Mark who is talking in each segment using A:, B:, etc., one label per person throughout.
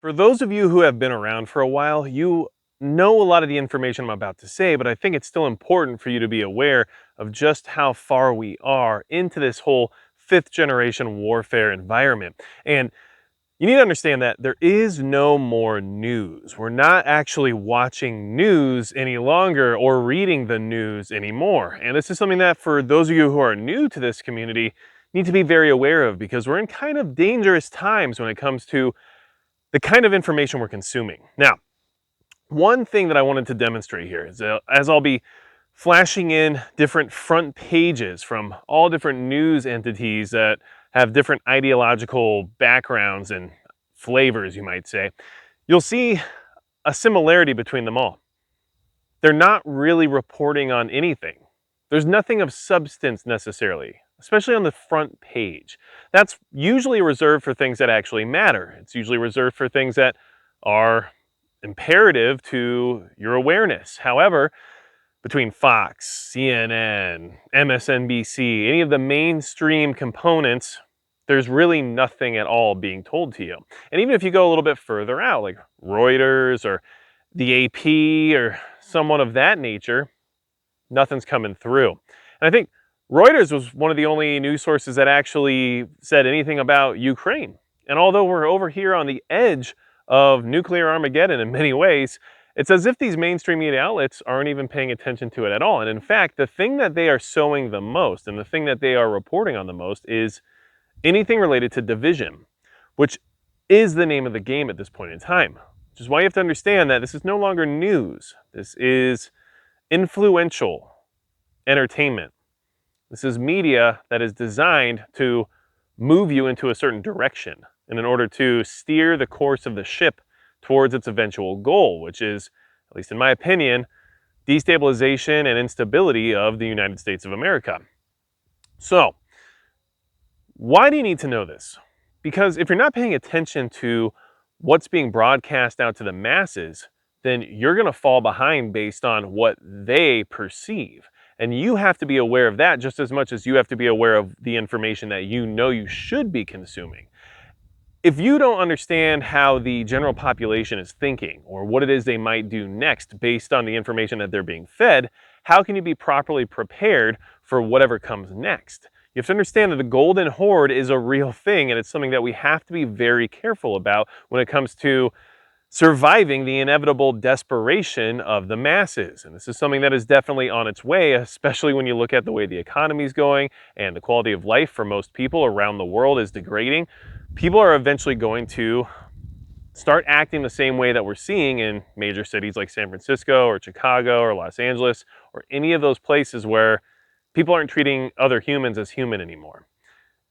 A: For those of you who have been around for a while, you know a lot of the information I'm about to say, but I think it's still important for you to be aware of just how far we are into this whole fifth generation warfare environment. And you need to understand that there is no more news. We're not actually watching news any longer or reading the news anymore. And this is something that for those of you who are new to this community need to be very aware of, because we're in kind of dangerous times when it comes to the kind of information we're consuming. Now, one thing that I wanted to demonstrate here is as I'll be flashing in different front pages from all different news entities that have different ideological backgrounds and flavors, you might say, you'll see a similarity between them all. They're not really reporting on anything. There's nothing of substance necessarily, especially on the front page. That's usually reserved for things that actually matter. It's usually reserved for things that are imperative to your awareness. However, between Fox, CNN, MSNBC, any of the mainstream components, there's really nothing at all being told to you. And even if you go a little bit further out, like Reuters or the AP or someone of that nature, nothing's coming through. And I think Reuters was one of the only news sources that actually said anything about Ukraine. And although we're over here on the edge of nuclear Armageddon in many ways, it's as if these mainstream media outlets aren't even paying attention to it at all. And in fact, the thing that they are sowing the most and the thing that they are reporting on the most is anything related to division, which is the name of the game at this point in time. Which is why you have to understand that this is no longer news. This is influential entertainment. This is media that is designed to move you into a certain direction and in order to steer the course of the ship towards its eventual goal, which is, at least in my opinion, destabilization and instability of the United States of America. So, why do you need to know this? Because if you're not paying attention to what's being broadcast out to the masses, then you're going to fall behind based on what they perceive. And you have to be aware of that just as much as you have to be aware of the information that you know you should be consuming. If you don't understand how the general population is thinking or what it is they might do next based on the information that they're being fed, how can you be properly prepared for whatever comes next? You have to understand that the golden horde is a real thing, and it's something that we have to be very careful about when it comes to surviving the inevitable desperation of the masses. And this is something that is definitely on its way, especially when you look at the way the economy is going and the quality of life for most people around the world is degrading. People are eventually going to start acting the same way that we're seeing in major cities like San Francisco or Chicago or Los Angeles or any of those places where people aren't treating other humans as human anymore.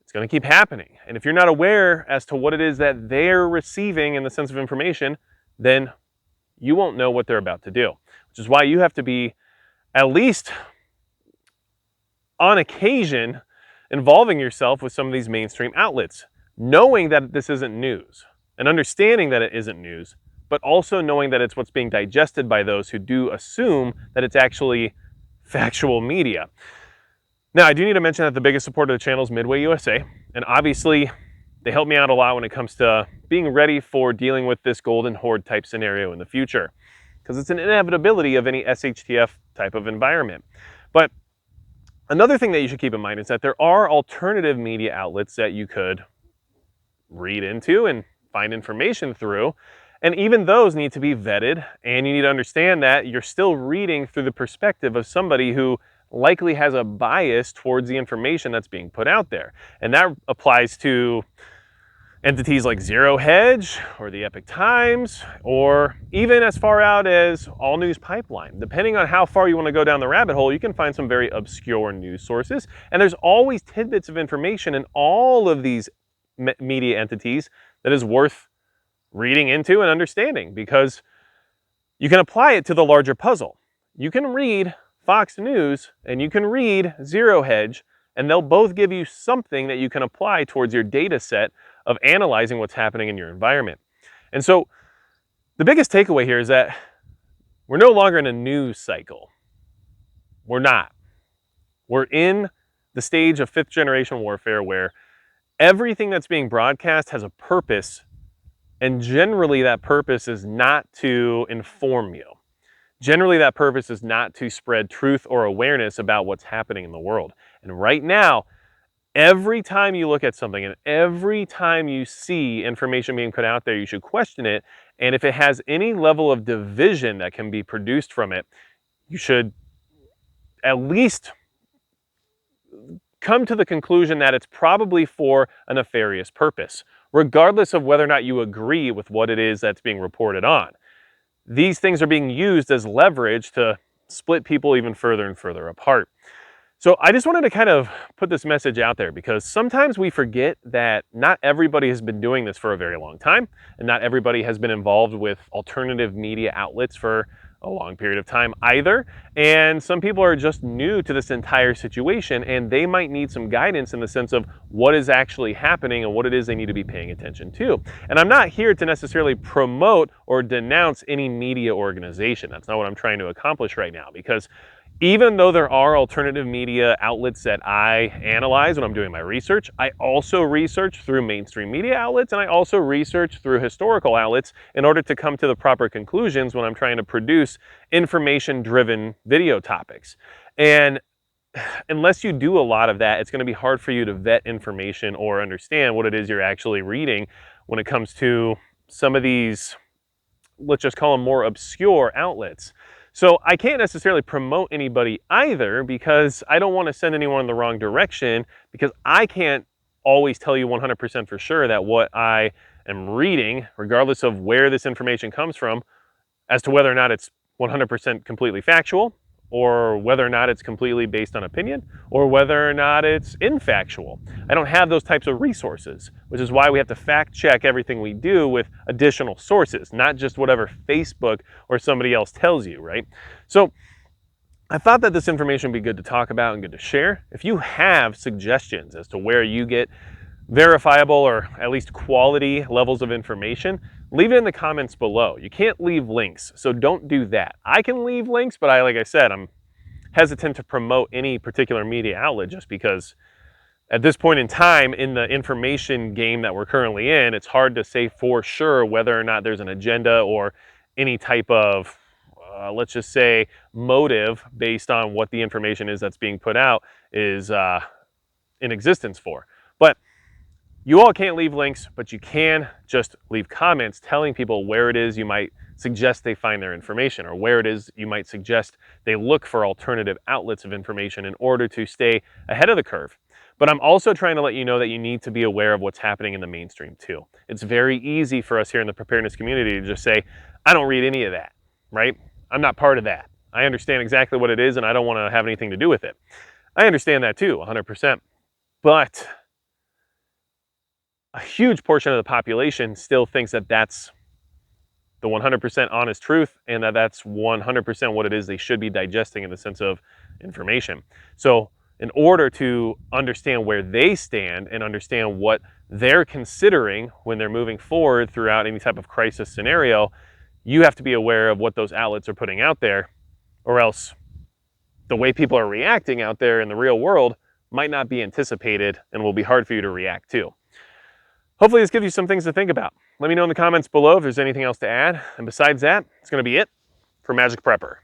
A: It's going to keep happening. And if you're not aware as to what it is that they're receiving in the sense of information, then you won't know what they're about to do. Which is why you have to be, at least on occasion, involving yourself with some of these mainstream outlets, knowing that this isn't news and understanding that it isn't news, but also knowing that it's what's being digested by those who do assume that it's actually factual media. Now, I do need to mention that the biggest supporter of the channel is Midway USA, and obviously they help me out a lot when it comes to being ready for dealing with this golden horde type scenario in the future, because it's an inevitability of any SHTF type of environment. But another thing that you should keep in mind is that there are alternative media outlets that you could read into and find information through, and even those need to be vetted, and you need to understand that you're still reading through the perspective of somebody who likely has a bias towards the information that's being put out there. And that applies to entities like Zero Hedge or the Epic Times, or even as far out as All News Pipeline. Depending on how far you want to go down the rabbit hole, you can find some very obscure news sources. And there's always tidbits of information in all of these media entities that is worth reading into and understanding, because you can apply it to the larger puzzle. You can read Fox News and you can read Zero Hedge, and they'll both give you something that you can apply towards your data set of analyzing what's happening in your environment. And so the biggest takeaway here is that we're no longer in a news cycle. We're not. We're in the stage of fifth generation warfare where everything that's being broadcast has a purpose And generally that purpose is not to inform you. Generally that purpose is not to spread truth or awareness about what's happening in the world. And right now, every time you look at something and every time you see information being put out there, you should question it. And if it has any level of division that can be produced from it, you should at least come to the conclusion that it's probably for a nefarious purpose, regardless of whether or not you agree with what it is that's being reported on. These things are being used as leverage to split people even further and further apart. So I just wanted to kind of put this message out there because sometimes we forget that not everybody has been doing this for a very long time, and not everybody has been involved with alternative media outlets for a long period of time either. And some people are just new to this entire situation, and they might need some guidance in the sense of what is actually happening and what it is they need to be paying attention to. And I'm not here to necessarily promote or denounce any media organization. That's not what I'm trying to accomplish right now, because even though there are alternative media outlets that I analyze when I'm doing my research, I also research through mainstream media outlets, and I also research through historical outlets in order to come to the proper conclusions when I'm trying to produce information-driven video topics. And unless you do a lot of that, it's going to be hard for you to vet information or understand what it is you're actually reading when it comes to some of these, let's just call them more obscure outlets. So I can't necessarily promote anybody either, because I don't want to send anyone in the wrong direction, because I can't always tell you 100% for sure that what I am reading, regardless of where this information comes from, as to whether or not it's 100% completely factual, or whether or not it's completely based on opinion, or whether or not it's infactual. I don't have those types of resources, which is why we have to fact check everything we do with additional sources, not just whatever Facebook or somebody else tells you, right? So I thought that this information would be good to talk about and good to share. If you have suggestions as to where you get verifiable or at least quality levels of information, leave it in the comments below. You can't leave links, so don't do that. I can leave links, but like I said, I'm hesitant to promote any particular media outlet just because at this point in time in the information game that we're currently in, it's hard to say for sure whether or not there's an agenda or any type of, let's just say, motive based on what the information is that's being put out is in existence for. But you all can't leave links, but you can just leave comments telling people where it is you might suggest they find their information, or where it is you might suggest they look for alternative outlets of information in order to stay ahead of the curve. But I'm also trying to let you know that you need to be aware of what's happening in the mainstream too. It's very easy for us here in the preparedness community to just say, I don't read any of that, right? I'm not part of that. I understand exactly what it is and I don't want to have anything to do with it. I understand that too, 100%. But a huge portion of the population still thinks that that's the 100% honest truth, and that that's 100% what it is they should be digesting in the sense of information. So in order to understand where they stand and understand what they're considering when they're moving forward throughout any type of crisis scenario, you have to be aware of what those outlets are putting out there, or else the way people are reacting out there in the real world might not be anticipated and will be hard for you to react to. Hopefully this gives you some things to think about. Let me know in the comments below if there's anything else to add. And besides that, it's going to be it for Magic Prepper.